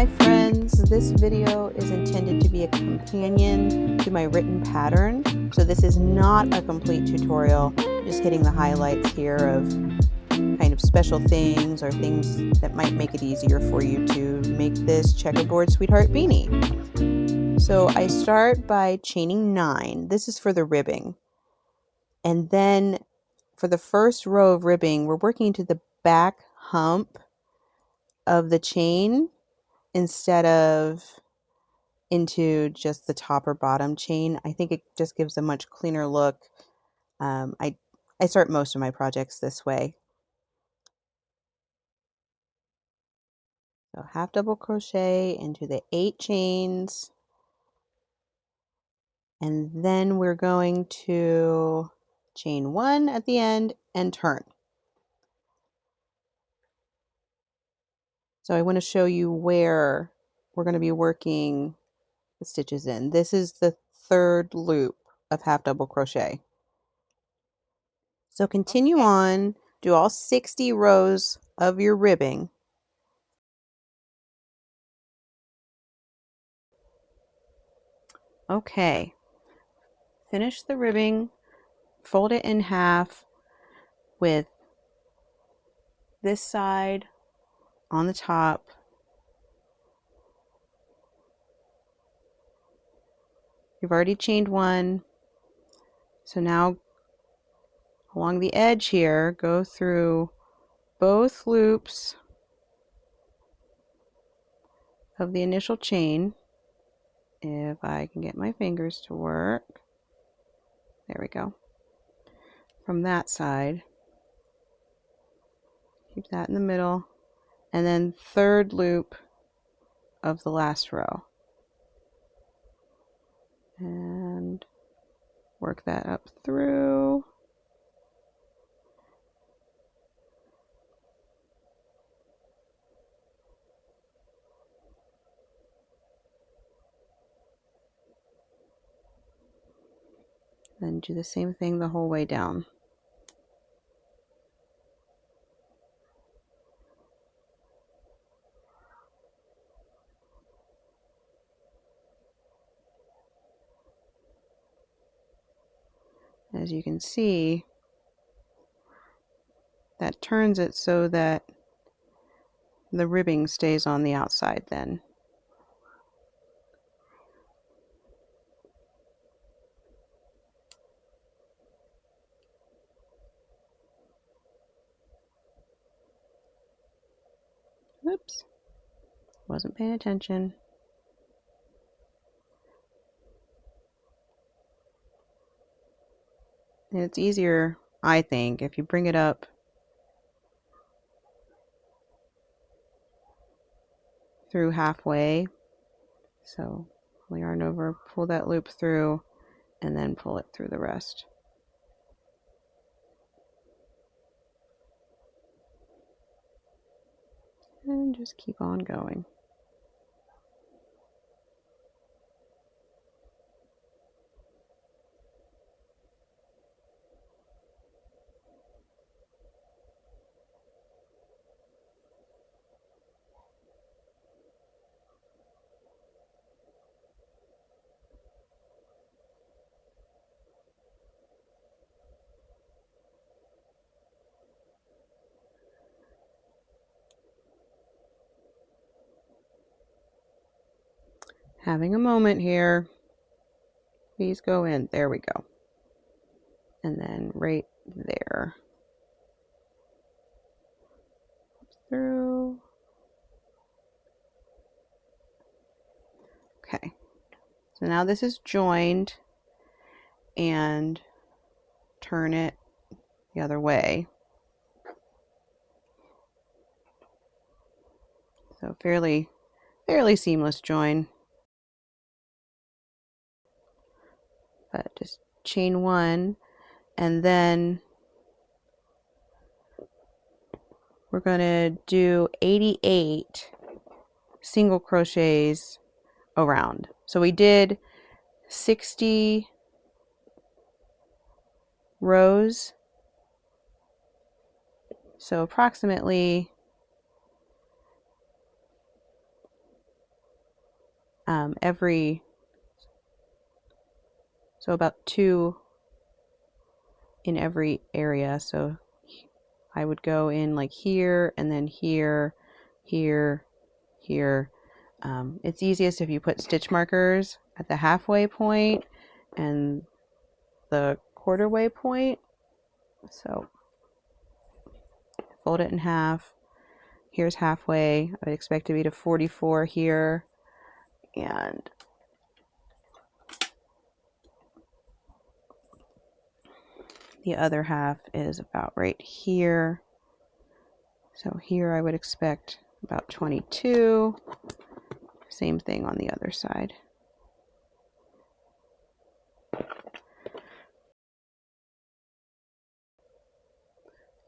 Hi friends, this video is intended to be a companion to my written pattern. So this is not a complete tutorial, I'm just hitting the highlights here of kind of special things or things that might make it easier for you to make this Checkerboard Sweetheart Beanie. So I start by chaining 9. This is for the ribbing. And then for the first row of ribbing, we're working to the back hump of the chain instead of into just the top or bottom chain. I think it just gives a much cleaner look. I start most of my projects this way. So half double crochet into the 8 chains, and then we're going to chain 1 at the end and turn. So I want to show you where we're going to be working the stitches in. This is the 3rd loop of half double crochet. So continue on, do all 60 rows of your ribbing. Okay, finish the ribbing, fold it in half with this side on the top. You've already chained 1, so now along the edge here, go through both loops of the initial chain. If I can get my fingers to work. There we go. From that side, keep that in the middle, and then 3rd loop of the last row. And work that up through. Then do the same thing the whole way down. As you can see, that turns it so that the ribbing stays on the outside then. Oops, wasn't paying attention. And it's easier, I think, if you bring it up through halfway. So pull yarn over, pull that loop through, and then pull it through the rest. And just keep on going. Having a moment here. Please go in. There we go. And then right there. Through. Okay. So now this is joined, and turn it the other way. So fairly seamless join. But just chain 1, and then we're going to do 88 single crochets around. So we did 60 rows, so approximately so about 2 in every area. So I would go in like here and then here, here, here. It's easiest if you put stitch markers at the halfway point and the quarter-way point. So fold it in half. Here's halfway. I would expect to be to 44 here, and the other half is about right here. So here I would expect about 22. Same thing on the other side.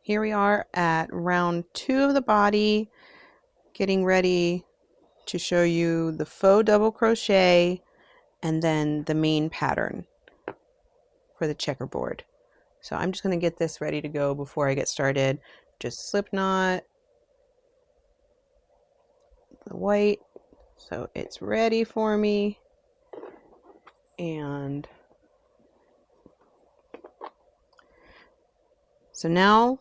Here we are at round 2 of the body, getting ready to show you the faux double crochet and then the main pattern for the checkerboard. So I'm just going to get this ready to go before I get started. Just slip knot the white so it's ready for me, and so now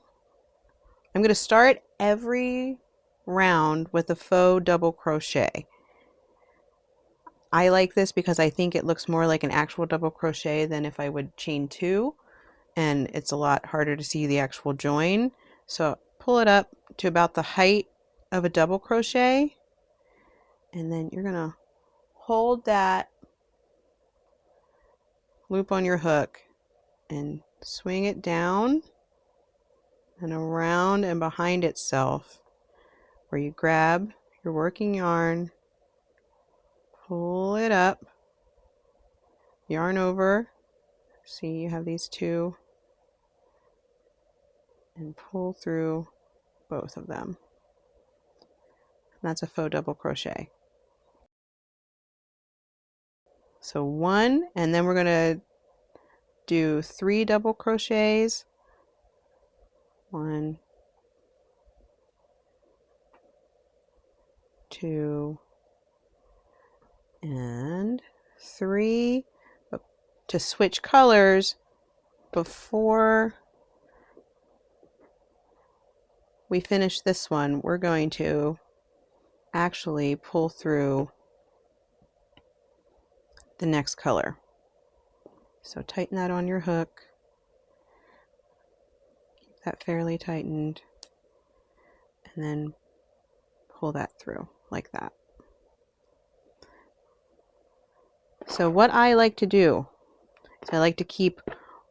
I'm going to start every round with a faux double crochet. I like this because I think it looks more like an actual double crochet than if I would chain 2, and it's a lot harder to see the actual join. So pull it up to about the height of a double crochet, and then you're going to hold that loop on your hook and swing it down and around and behind itself, where you grab your working yarn, pull it up, yarn over, see you have these 2, and pull through both of them. And that's a faux double crochet. So 1, and then we're going to do 3 double crochets. 1, 2, and 3. But to switch colors, before we finish this one, we're going to actually pull through the next color. So tighten that on your hook, keep that fairly tightened, and then pull that through like that. So what I like to do is I like to keep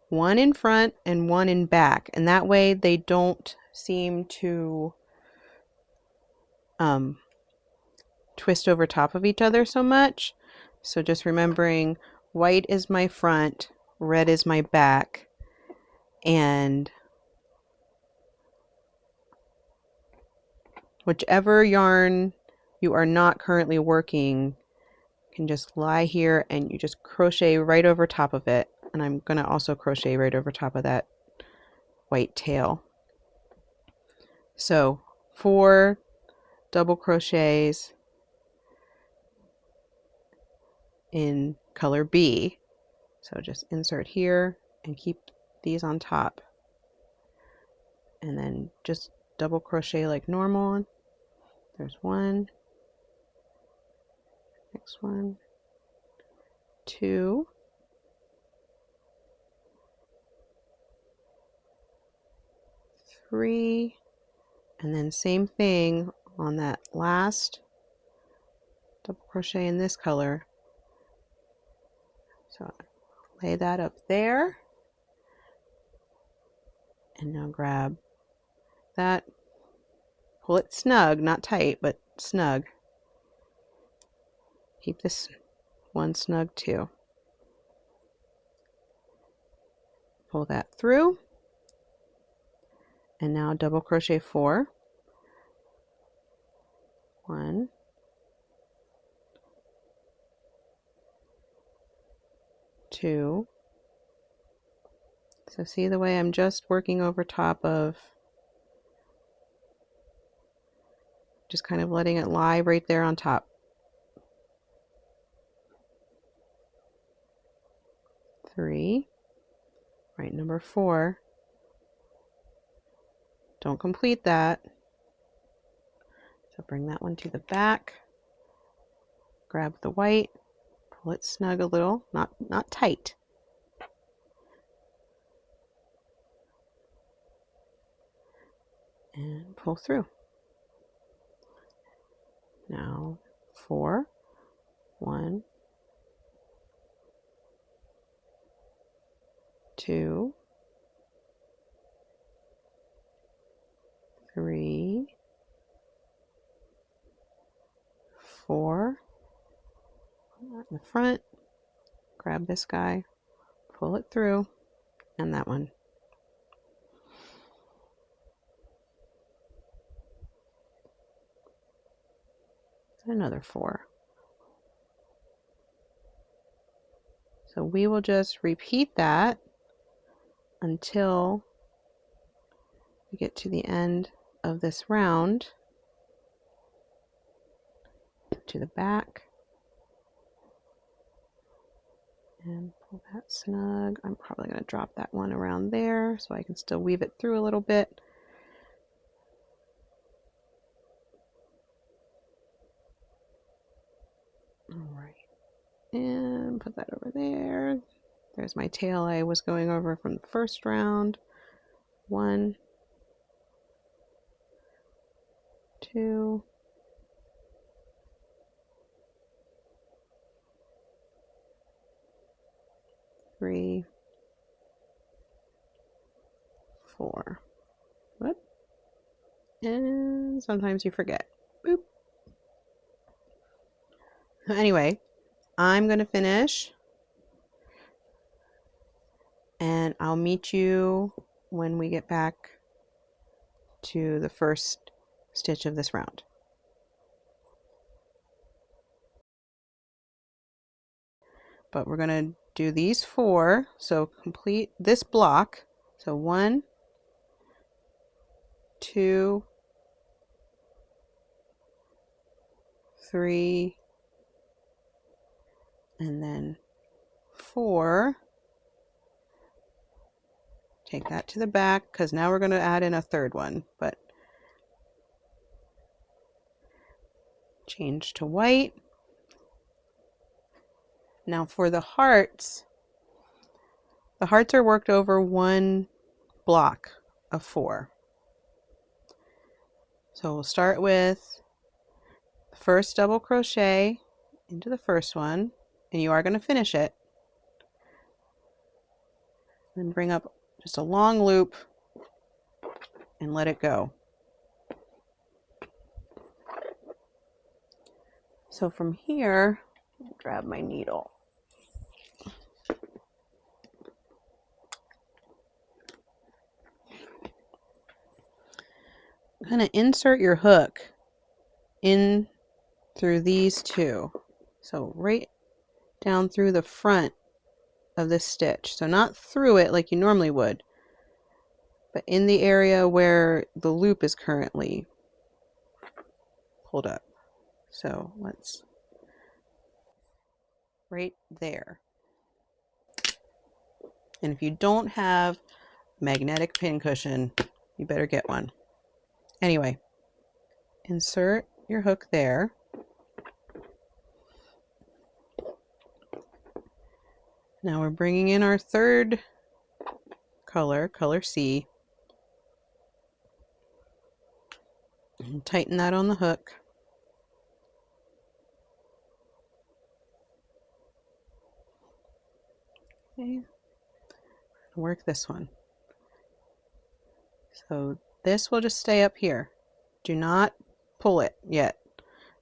1 in front and 1 in back, and that way they don't seem to twist over top of each other so much. So just remembering, white is my front, red is my back, and whichever yarn you are not currently working can just lie here, and you just crochet right over top of it. And I'm going to also crochet right over top of that white tail. So 4 double crochets in color B. So just insert here and keep these on top, and then just double crochet like normal. There's 1, next one, 2, 3, and then same thing on that last double crochet in this color. So lay that up there, and now grab that, pull it snug, not tight, but snug. Keep this one snug too. Pull that through, and now double crochet 4. 1, 2. So see the way I'm just working over top of, just kind of letting it lie right there on top. 3, right, number 4. Don't complete that. So bring that one to the back, grab the white, pull it snug a little, not tight. And pull through. Now 4, 1, 2, 3, 4, in the front, grab this guy, pull it through, and that one. Another 4. So we will just repeat that until we get to the end of this round. To the back. And pull that snug. I'm probably going to drop that one around there so I can still weave it through a little bit. Alright, and put that over there. There's my tail I was going over from the first round. 1, 2, 3, 4. Whoop. And sometimes you forget. Boop. Anyway, I'm going to finish, and I'll meet you when we get back to the first stitch of this round. But we're going to do these 4, so complete this block. So 1, 2, 3, and then 4. Take that to the back because now we're going to add in a third one, but change to white. Now for the hearts are worked over one block of 4. So we'll start with the first double crochet into the first one, and you are going to finish it. Then bring up just a long loop and let it go. So from here, grab my needle. Kind of insert your hook in through these 2. So right down through the front of this stitch. So not through it like you normally would, but in the area where the loop is currently pulled up. So let's, right there. And if you don't have magnetic pin cushion, you better get one. Anyway, insert your hook there. Now we're bringing in our third color, color C. And tighten that on the hook. Okay. Work this one. So this will just stay up here. Do not pull it yet.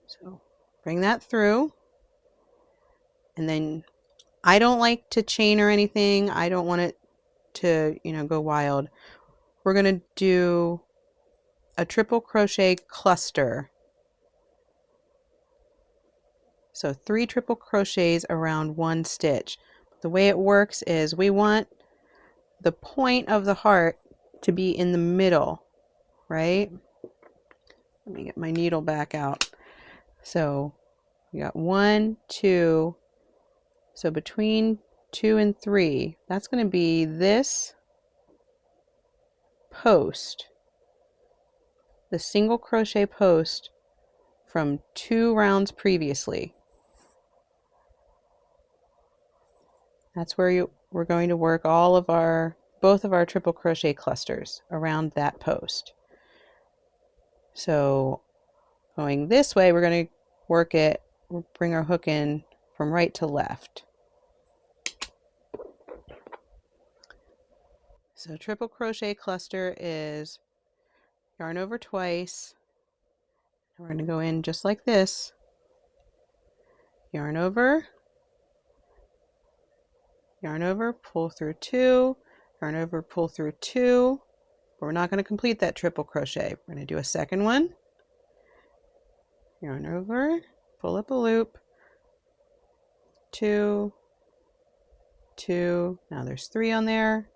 So bring that through. And then I don't like to chain or anything. I don't want it to, go wild. We're going to do a triple crochet cluster. So 3 triple crochets around 1 stitch. The way it works is we want the point of the heart to be in the middle, right? Let me get my needle back out. So we got 1, 2, so between 2 and 3, that's going to be this post, the single crochet post from 2 rounds previously. That's where we're going to work all of both of our triple crochet clusters around that post. So going this way, we're going to work it, bring our hook in from right to left. So triple crochet cluster is yarn over twice, and we're going to go in just like this, yarn over, pull through 2, yarn over, pull through 2, but we're not going to complete that triple crochet. We're going to do a second one, yarn over, pull up a loop, 2, 2, now there's 3 on there,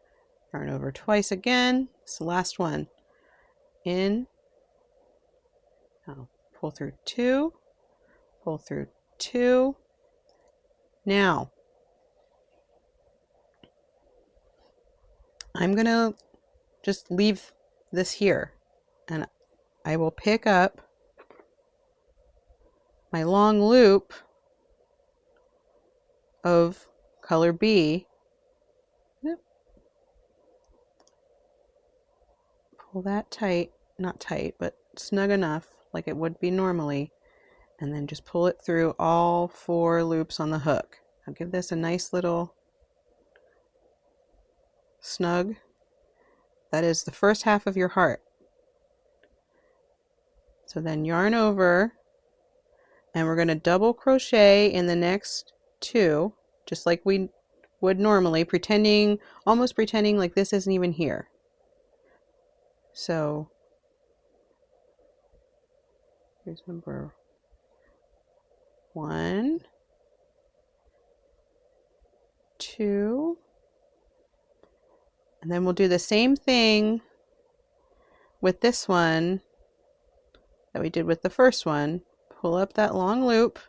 yarn over twice again, it's the last one, in, now pull through 2, pull through 2, now I'm going to just leave this here, and I will pick up my long loop of color B, pull that tight, not tight, but snug enough like it would be normally, and then just pull it through all 4 loops on the hook. I'll give this a nice little snug. That is the first half of your heart. So then yarn over, and we're going to double crochet in the next 2, just like we would normally, almost pretending like this isn't even here. So here's number 1, 2, and then we'll do the same thing with this one that we did with the first one. Pull up that long loop,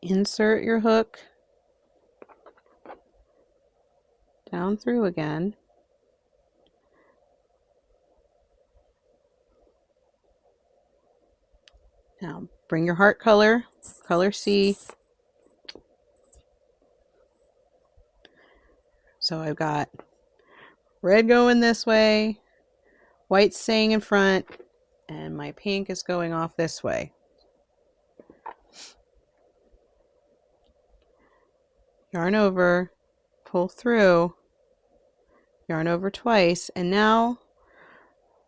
insert your hook down through again, now bring your heart color C. So I've got red going this way, white staying in front, and my pink is going off this way. Yarn over, pull through, yarn over twice, and now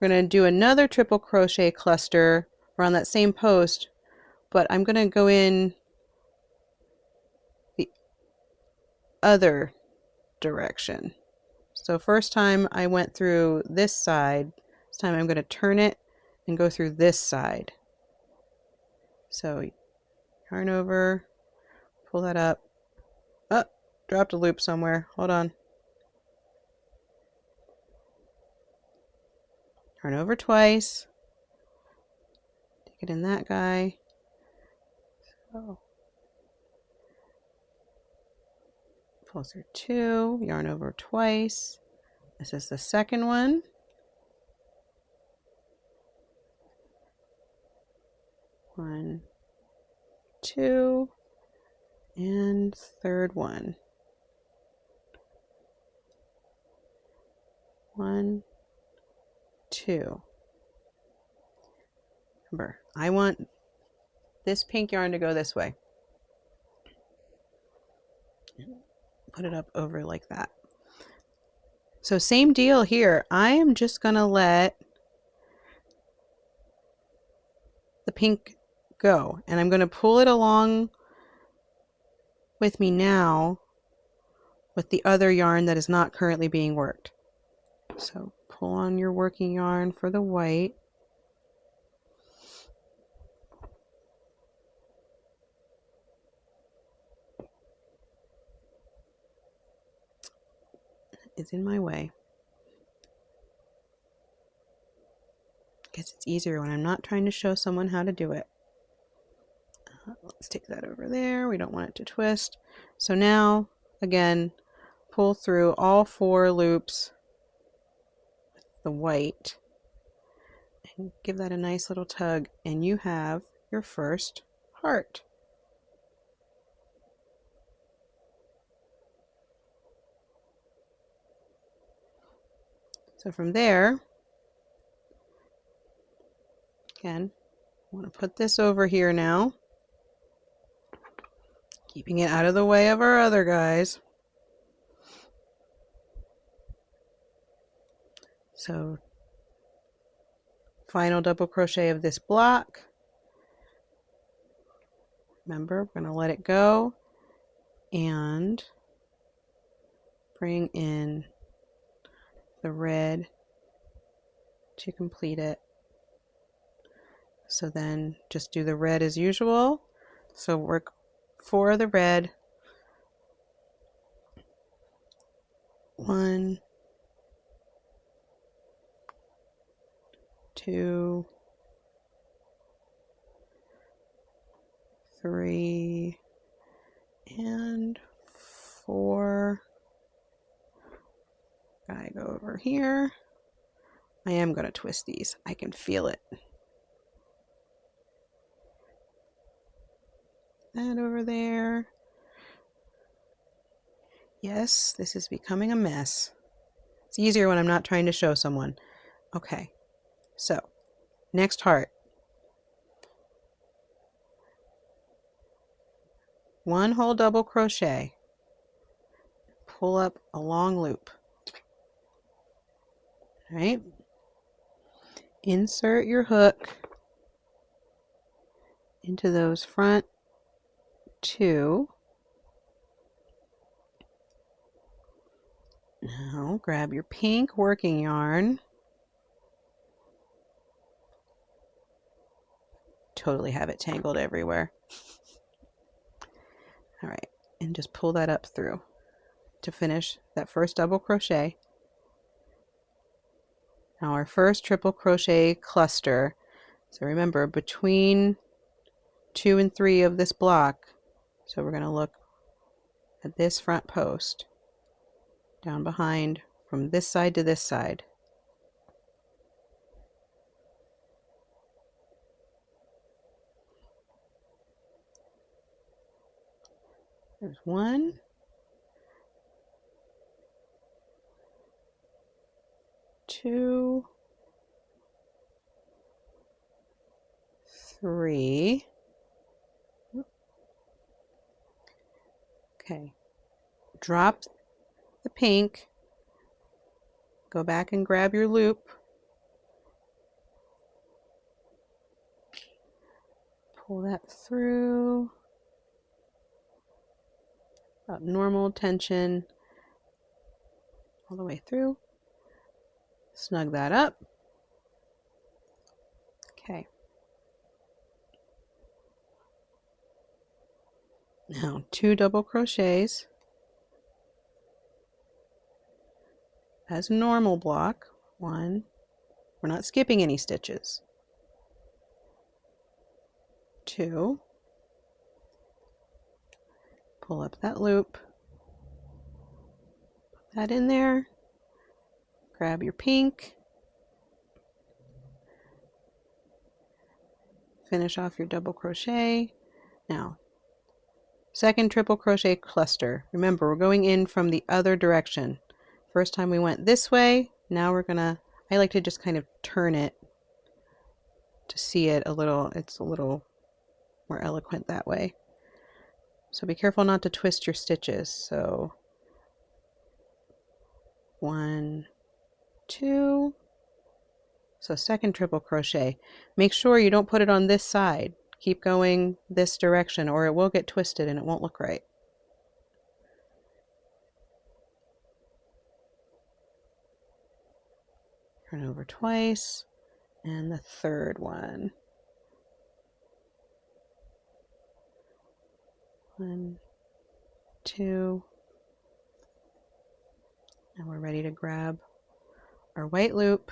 we're going to do another triple crochet cluster around that same post, but I'm going to go in the other direction. So first time I went through this side, this time I'm going to turn it and go through this side. So yarn over, pull that up. Oh, dropped a loop somewhere. Hold on. Yarn over twice. Take it in that guy. So pull through 2, yarn over twice. This is the second one. One, 2, and third one. 1, 2. Remember, I want this pink yarn to go this way. Put it up over like that. So same deal here. I am just going to let the pink go, and I'm going to pull it along with me now with the other yarn that is not currently being worked. So pull on your working yarn for the white. It's in my way. I guess it's easier when I'm not trying to show someone how to do it. Let's take that over there. We don't want it to twist. So now, again, pull through all 4 loops with the white and give that a nice little tug, and you have your first heart. So from there, again, I want to put this over here now, keeping it out of the way of our other guys. So final double crochet of this block. Remember, we're going to let it go and bring in the red to complete it. So then just do the red as usual. So work 4 of the red. 1, 2, 3, and 4. I go over here. I am going to twist these. I can feel it. That over there. Yes, this is becoming a mess. It's easier when I'm not trying to show someone. Okay, so next heart. 1 whole double crochet. Pull up a long loop. All right. Insert your hook into those front 2. Now grab your pink working yarn. Totally have it tangled everywhere. All right, and just pull that up through to finish that first double crochet. Now our first triple crochet cluster. So remember, between 2 and 3 of this block, so we're going to look at this front post down behind from this side to this side. There's 1, 2, 3. Okay, drop the pink, go back and grab your loop, pull that through, about normal tension all the way through, snug that up. Okay. Now 2 double crochets as a normal block. 1, we're not skipping any stitches. 2, pull up that loop, put that in there, grab your pink, finish off your double crochet. Now, second triple crochet cluster. Remember, we're going in from the other direction. First time we went this way, now we're gonna, I like to just kind of turn it to see it a little, it's a little more eloquent that way. So be careful not to twist your stitches. So 1, 2, so second triple crochet. Make sure you don't put it on this side. Keep going this direction or it will get twisted and it won't look right. Turn over twice, and the third one. 1, 2, and we're ready to grab our white loop.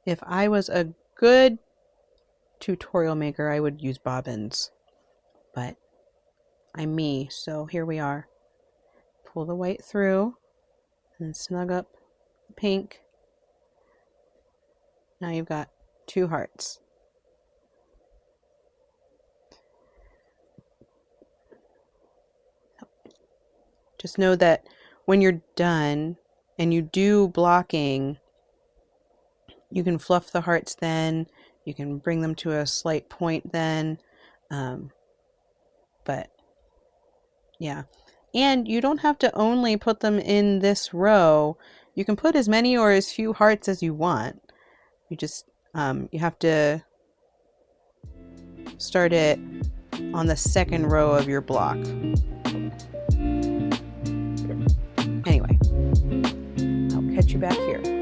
if I was a good tutorial maker, I would use bobbins, but I'm me, so here we are. Pull the white through and snug up the pink. Now you've got 2 hearts. Just know that when you're done and you do blocking, you can fluff the hearts then, you can bring them to a slight point then, but yeah. And you don't have to only put them in this row. You can put as many or as few hearts as you want. You just, you have to start it on the second row of your block. Anyway, I'll catch you back here.